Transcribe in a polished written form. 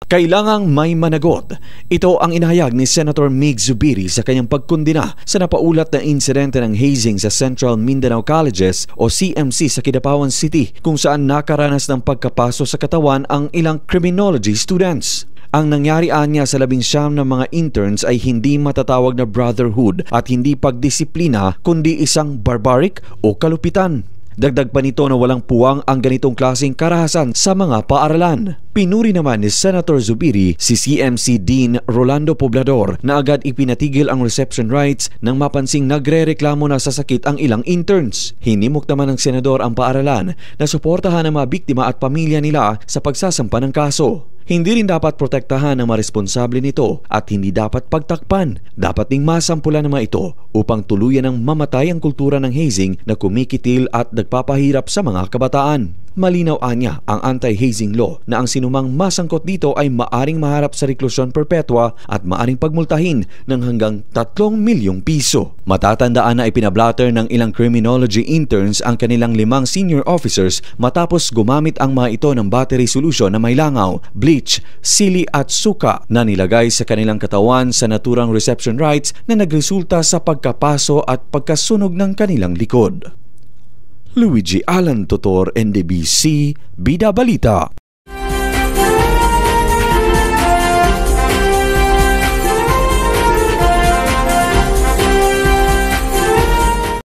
Kailangang may managot. Ito ang inahayag ni Senator Mig Zubiri sa kanyang pagkondena sa napaulat na insidente ng hazing sa Central Mindanao Colleges o CMC sa Kidapawan City kung saan nakaranas ng pagkapaso sa katawan ang ilang criminology students. Ang nangyari anya sa 19 na mga interns ay hindi matatawag na brotherhood at hindi pagdisiplina kundi isang barbaric o kalupitan. Dagdag pa nito na walang puwang ang ganitong klaseng karahasan sa mga paaralan. Pinuri naman ni Senator Zubiri si CMC Dean Rolando Poblador na agad ipinatigil ang reception rights nang mapansing nagrereklamo na sa sakit ang ilang interns. Hinimok naman ng senador ang paaralan na suportahan ang mga biktima at pamilya nila sa pagsasampa ng kaso. Hindi rin dapat protektahan ang mga responsable nito at hindi dapat pagtakpan. Dapat ding masampulan ng mga ito upang tuluyan ng mamatay ang kultura ng hazing na kumikitil at nagpapahirap sa mga kabataan. Malinaw anya ang anti-hazing law na ang sinumang masangkot dito ay maaring maharap sa reklusyon perpetua at maaring pagmultahin ng hanggang 3 milyong piso. Matatandaan na ipinablatter ng ilang criminology interns ang kanilang 5 senior officers matapos gumamit ang mga ito ng battery solution na may langaw, bleach, sili at suka na nilagay sa kanilang katawan sa naturang reception rights na nagresulta sa pagkapaso at pagkasunog ng kanilang likod. Luigi Alan Totor, NDBC, Bida Balita.